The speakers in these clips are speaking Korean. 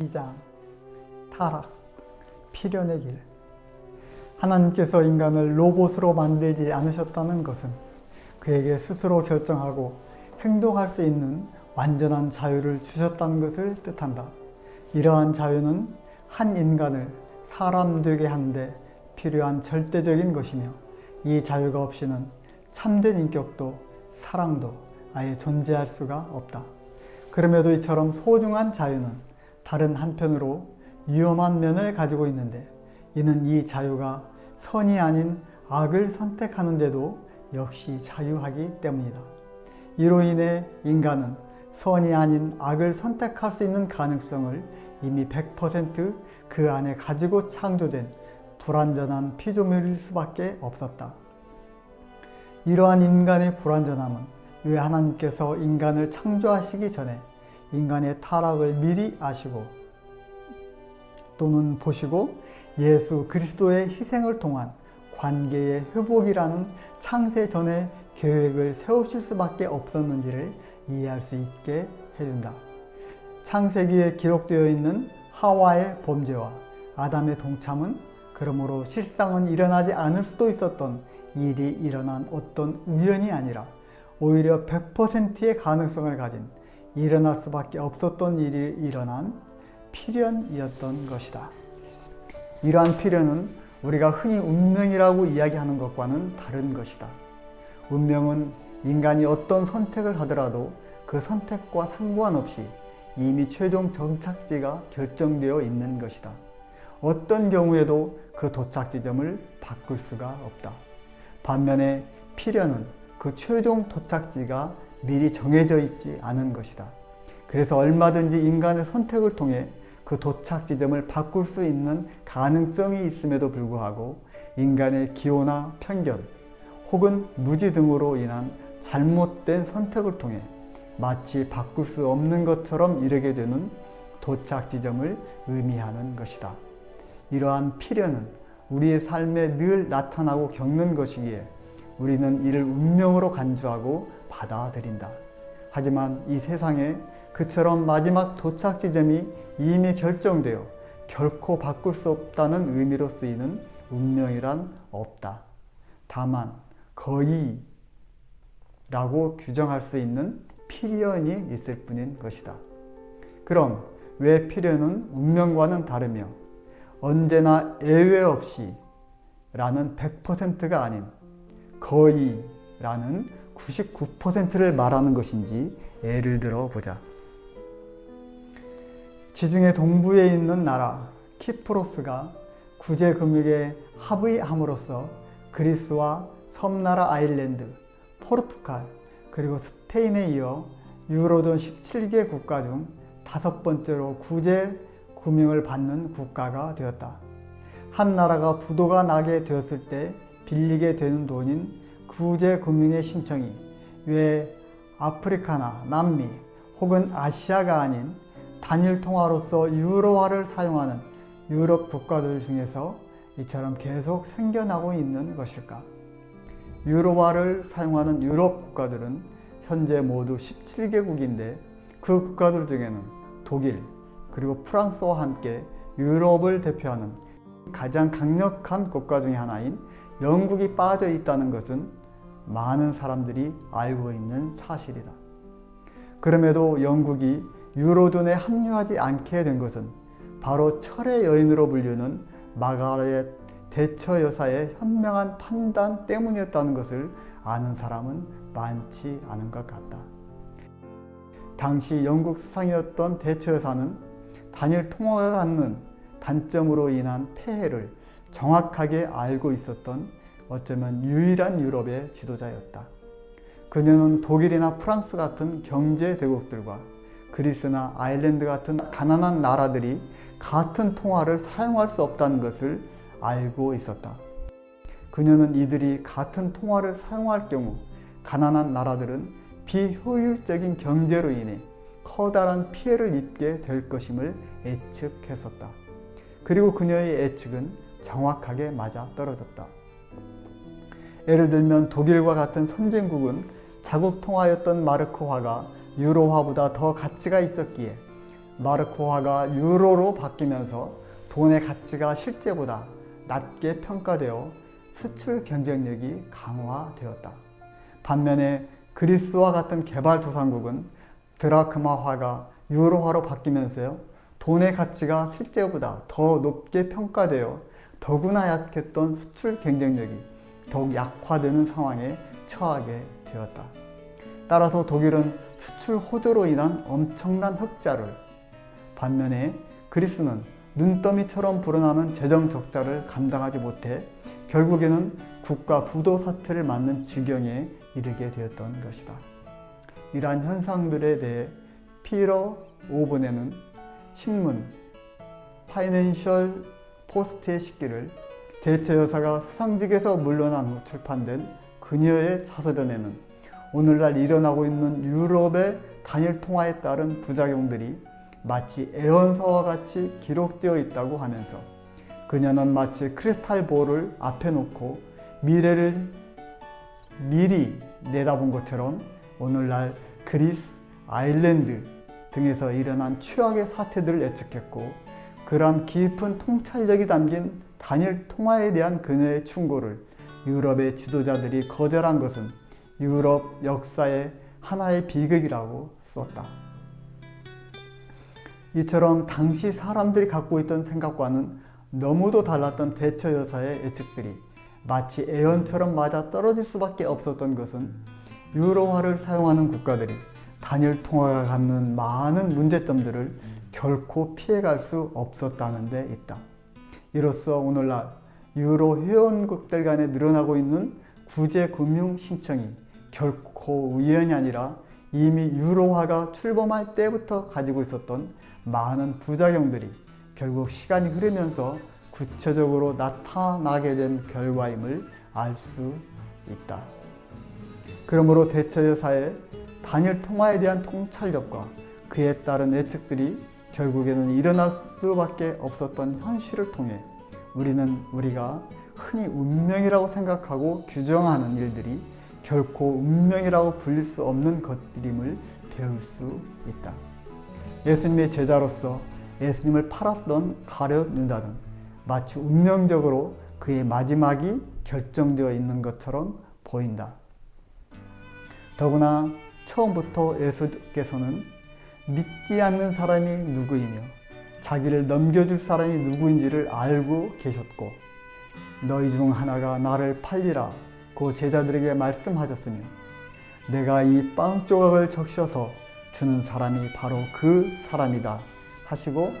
2장 타락, 필연의 길. 하나님께서 인간을 로봇으로 만들지 않으셨다는 것은 그에게 스스로 결정하고 행동할 수 있는 완전한 자유를 주셨다는 것을 뜻한다. 이러한 자유는 한 인간을 사람 되게 하는데 필요한 절대적인 것이며, 이 자유가 없이는 참된 인격도 사랑도 아예 존재할 수가 없다. 그럼에도 이처럼 소중한 자유는 다른 한편으로 위험한 면을 가지고 있는데, 이는 이 자유가 선이 아닌 악을 선택하는데도 역시 자유하기 때문이다. 이로 인해 인간은 선이 아닌 악을 선택할 수 있는 가능성을 이미 100% 그 안에 가지고 창조된 불완전한 피조물일 수밖에 없었다. 이러한 인간의 불완전함은 왜 하나님께서 인간을 창조하시기 전에 인간의 타락을 미리 아시고 또는 보시고 예수 그리스도의 희생을 통한 관계의 회복이라는 창세 전의 계획을 세우실 수밖에 없었는지를 이해할 수 있게 해준다. 창세기에 기록되어 있는 하와의 범죄와 아담의 동참은 그러므로 실상은 일어나지 않을 수도 있었던 일이 일어난 어떤 우연이 아니라 오히려 100%의 가능성을 가진 일어날 수밖에 없었던 일이 일어난 필연이었던 것이다. 이러한 필연은 우리가 흔히 운명이라고 이야기하는 것과는 다른 것이다. 운명은 인간이 어떤 선택을 하더라도 그 선택과 상관없이 이미 최종 정착지가 결정되어 있는 것이다. 어떤 경우에도 그 도착 지점을 바꿀 수가 없다. 반면에 필연은 그 최종 도착지가 미리 정해져 있지 않은 것이다. 그래서 얼마든지 인간의 선택을 통해 그 도착 지점을 바꿀 수 있는 가능성이 있음에도 불구하고 인간의 기호나 편견 혹은 무지 등으로 인한 잘못된 선택을 통해 마치 바꿀 수 없는 것처럼 이르게 되는 도착 지점을 의미하는 것이다. 이러한 필연은 우리의 삶에 늘 나타나고 겪는 것이기에 우리는 이를 운명으로 간주하고 받아들인다. 하지만 이 세상에 그처럼 마지막 도착 지점이 이미 결정되어 결코 바꿀 수 없다는 의미로 쓰이는 운명이란 없다. 다만 거의 라고 규정할 수 있는 필연이 있을 뿐인 것이다. 그럼 왜 필연은 운명과는 다르며 언제나 예외 없이 라는 100%가 아닌 거의 라는 99%를 말하는 것인지 예를 들어 보자. 지중해 동부에 있는 나라 키프로스가 구제금융에 합의함으로써 그리스와 섬나라 아일랜드, 포르투갈, 그리고 스페인에 이어 유로존 17개 국가 중 5번째로 구제금융을 받는 국가가 되었다. 한 나라가 부도가 나게 되었을 때 빌리게 되는 돈인 구제금융의 신청이 왜 아프리카나 남미 혹은 아시아가 아닌 단일 통화로서 유로화를 사용하는 유럽 국가들 중에서 이처럼 계속 생겨나고 있는 것일까? 유로화를 사용하는 유럽 국가들은 현재 모두 17개국인데 그 국가들 중에는 독일 그리고 프랑스와 함께 유럽을 대표하는 가장 강력한 국가 중에 하나인 영국이 빠져 있다는 것은 많은 사람들이 알고 있는 사실이다. 그럼에도 영국이 유로존에 합류하지 않게 된 것은 바로 철의 여인으로 불리는 마가렛 대처 여사의 현명한 판단 때문이었다는 것을 아는 사람은 많지 않은 것 같다. 당시 영국 수상이었던 대처 여사는 단일 통화가 갖는 단점으로 인한 폐해를 정확하게 알고 있었던 어쩌면 유일한 유럽의 지도자였다. 그녀는 독일이나 프랑스 같은 경제 대국들과 그리스나 아일랜드 같은 가난한 나라들이 같은 통화를 사용할 수 없다는 것을 알고 있었다. 그녀는 이들이 같은 통화를 사용할 경우 가난한 나라들은 비효율적인 경제로 인해 커다란 피해를 입게 될 것임을 예측했었다. 그리고 그녀의 예측은 정확하게 맞아 떨어졌다. 예를 들면 독일과 같은 선진국은 자국 통화였던 마르크화가 유로화보다 더 가치가 있었기에 마르크화가 유로로 바뀌면서 돈의 가치가 실제보다 낮게 평가되어 수출 경쟁력이 강화되었다. 반면에 그리스와 같은 개발도상국은 드라크마화가 유로화로 바뀌면서 돈의 가치가 실제보다 더 높게 평가되어 더구나 약했던 수출 경쟁력이 더욱 약화되는 상황에 처하게 되었다. 따라서 독일은 수출 호조로 인한 엄청난 흑자를, 반면에 그리스는 눈더미처럼 불어나는 재정 적자를 감당하지 못해 결국에는 국가 부도 사태를 맞는 지경에 이르게 되었던 것이다. 이러한 현상들에 대해 피터 오븐에는 신문 파이낸셜 포스트의 시기를 대처여사가 수상직에서 물러난 후 출판된 그녀의 자서전에는 오늘날 일어나고 있는 유럽의 단일 통화에 따른 부작용들이 마치 애언서와 같이 기록되어 있다고 하면서 그녀는 마치 크리스탈 볼을 앞에 놓고 미래를 미리 내다본 것처럼 오늘날 그리스, 아일랜드 등에서 일어난 최악의 사태들을 예측했고 그러한 깊은 통찰력이 담긴 단일 통화에 대한 그녀의 충고를 유럽의 지도자들이 거절한 것은 유럽 역사의 하나의 비극이라고 썼다. 이처럼 당시 사람들이 갖고 있던 생각과는 너무도 달랐던 대처 여사의 예측들이 마치 애언처럼 맞아 떨어질 수밖에 없었던 것은 유로화를 사용하는 국가들이 단일 통화가 갖는 많은 문제점들을 결코 피해갈 수 없었다는 데 있다. 이로써 오늘날 유로 회원국들 간에 늘어나고 있는 구제 금융 신청이 결코 우연이 아니라 이미 유로화가 출범할 때부터 가지고 있었던 많은 부작용들이 결국 시간이 흐르면서 구체적으로 나타나게 된 결과임을 알 수 있다. 그러므로 대처여사의 단일 통화에 대한 통찰력과 그에 따른 예측들이 결국에는 일어날 수밖에 없었던 현실을 통해 우리가 흔히 운명이라고 생각하고 규정하는 일들이 결코 운명이라고 불릴 수 없는 것들임을 배울 수 있다. 예수님의 제자로서 예수님을 팔았던 가룟 유다는 마치 운명적으로 그의 마지막이 결정되어 있는 것처럼 보인다. 더구나 처음부터 예수께서는 믿지 않는 사람이 누구이며 자기를 넘겨줄 사람이 누구인지를 알고 계셨고 너희 중 하나가 나를 팔리라 고 제자들에게 말씀하셨으며 내가 이 빵 조각을 적셔서 주는 사람이 바로 그 사람이다 하시고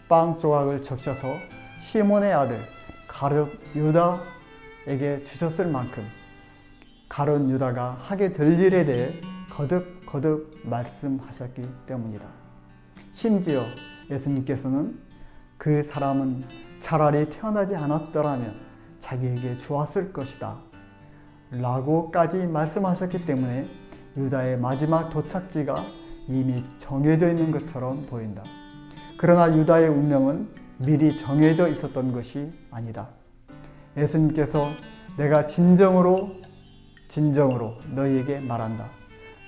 빵 조각을 적셔서 시몬의 아들 가룟 유다에게 주셨을 만큼 가룟 유다가 하게 될 일에 대해 거듭 말씀하셨기 때문이다. 심지어 예수님께서는 그 사람은 차라리 태어나지 않았더라면 자기에게 좋았을 것이다 라고까지 말씀하셨기 때문에 유다의 마지막 도착지가 이미 정해져 있는 것처럼 보인다. 그러나 유다의 운명은 미리 정해져 있었던 것이 아니다. 예수님께서 내가 진정으로 너희에게 말한다.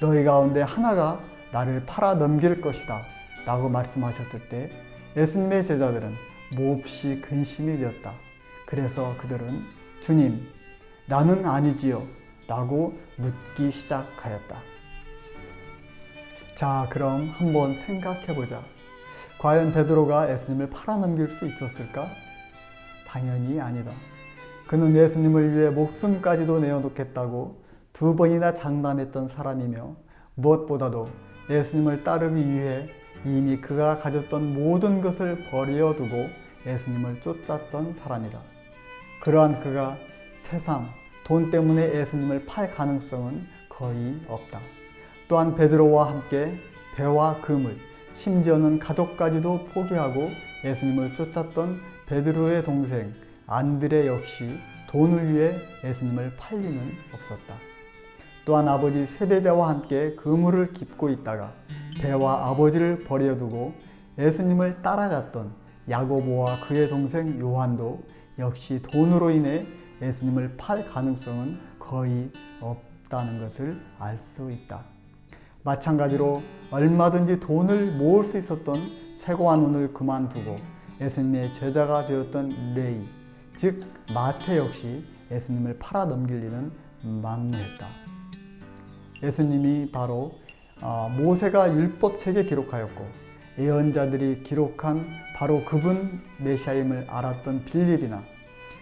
너희 가운데 하나가 나를 팔아 넘길 것이다 라고 말씀하셨을 때 예수님의 제자들은 몹시 근심이 되었다. 그래서 그들은 주님, 나는 아니지요 라고 묻기 시작하였다. 자, 그럼 한번 생각해보자. 과연 베드로가 예수님을 팔아넘길 수 있었을까? 당연히 아니다. 그는 예수님을 위해 목숨까지도 내어놓겠다고 2번이나 장담했던 사람이며 무엇보다도 예수님을 따르기 위해 이미 그가 가졌던 모든 것을 버려두고 예수님을 쫓았던 사람이다. 그러한 그가 세상, 돈 때문에 예수님을 팔 가능성은 거의 없다. 또한 베드로와 함께 배와 그물, 심지어는 가족까지도 포기하고 예수님을 쫓았던 베드로의 동생 안드레 역시 돈을 위해 예수님을 팔 리는 없었다. 또한 아버지 세베대와 함께 그물을 깁고 있다가 배와 아버지를 버려두고 예수님을 따라갔던 야고보와 그의 동생 요한도 역시 돈으로 인해 예수님을 팔 가능성은 거의 없다는 것을 알 수 있다. 마찬가지로 얼마든지 돈을 모을 수 있었던 세고와 논을 그만두고 예수님의 제자가 되었던 레위, 즉 마태 역시 예수님을 팔아 넘길 일은 만무했다. 예수님이 바로 모세가 율법책에 기록하였고 예언자들이 기록한 바로 그분 메시아임을 알았던 빌립이나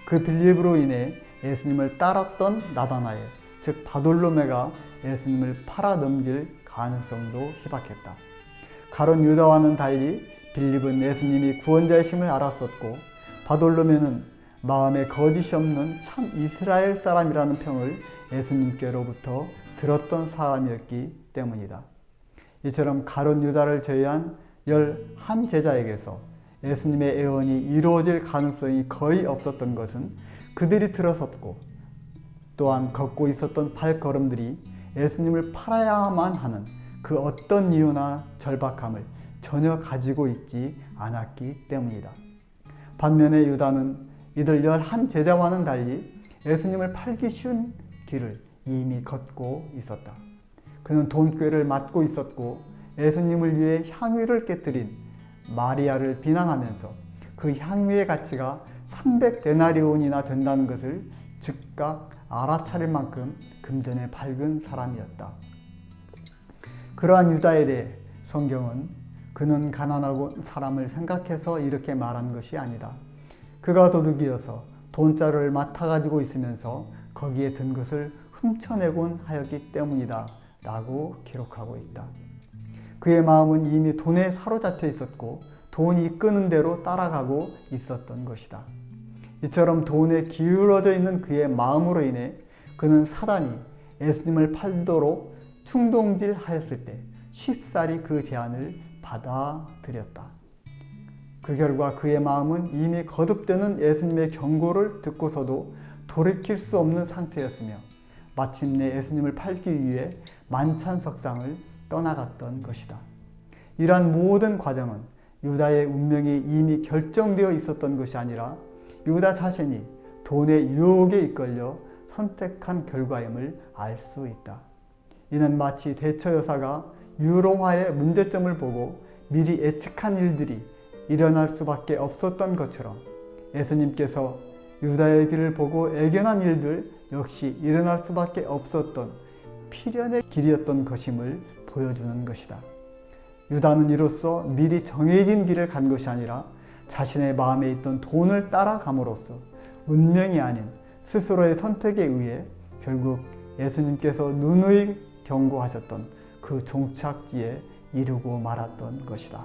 그 빌립으로 인해 예수님을 따랐던 나다나엘, 즉 바돌로메가 예수님을 팔아 넘길 가능성도 희박했다. 가룟 유다와는 달리 빌립은 예수님이 구원자이심을 알았었고 바돌로메는 마음에 거짓이 없는 참 이스라엘 사람이라는 평을 예수님께로부터 들었던 사람이었기 때문이다. 이처럼 가룟 유다를 제외한 11제자에게서 예수님의 예언이 이루어질 가능성이 거의 없었던 것은 그들이 들어섰고 또한 걷고 있었던 발걸음들이 예수님을 팔아야만 하는 그 어떤 이유나 절박함을 전혀 가지고 있지 않았기 때문이다. 반면에 유다는 이들 11제자와는 달리 예수님을 팔기 쉬운 길을 이미 걷고 있었다. 그는 돈꾀를 맡고 있었고 예수님을 위해 향유를 깨뜨린 마리아를 비난하면서 그 향유의 가치가 300데나리온이나 된다는 것을 즉각 알아차릴 만큼 금전에 밝은 사람이었다. 그러한 유다에 대해 성경은 그는 가난하고 사람을 생각해서 이렇게 말한 것이 아니다. 그가 도둑이어서 돈자루를 맡아가지고 있으면서 거기에 든 것을 훔쳐내곤 하였기 때문이다 라고 기록하고 있다. 그의 마음은 이미 돈에 사로잡혀 있었고 돈이 이끄는 대로 따라가고 있었던 것이다. 이처럼 돈에 기울어져 있는 그의 마음으로 인해 그는 사단이 예수님을 팔도록 충동질하였을 때 쉽사리 그 제안을 받아들였다. 그 결과 그의 마음은 이미 거듭되는 예수님의 경고를 듣고서도 돌이킬 수 없는 상태였으며 마침내 예수님을 팔기 위해 만찬석상을 떠나갔던 것이다. 이러한 모든 과정은 유다의 운명이 이미 결정되어 있었던 것이 아니라 유다 자신이 돈의 유혹에 이끌려 선택한 결과임을 알 수 있다. 이는 마치 대처 여사가 유로화의 문제점을 보고 미리 예측한 일들이 일어날 수밖에 없었던 것처럼 예수님께서 유다의 길을 보고 예견한 일들 역시 일어날 수밖에 없었던 필연의 길이었던 것임을 보여주는 것이다. 유다는 이로써 미리 정해진 길을 간 것이 아니라 자신의 마음에 있던 돈을 따라감으로써 운명이 아닌 스스로의 선택에 의해 결국 예수님께서 누누이 경고하셨던 그 종착지에 이르고 말았던 것이다.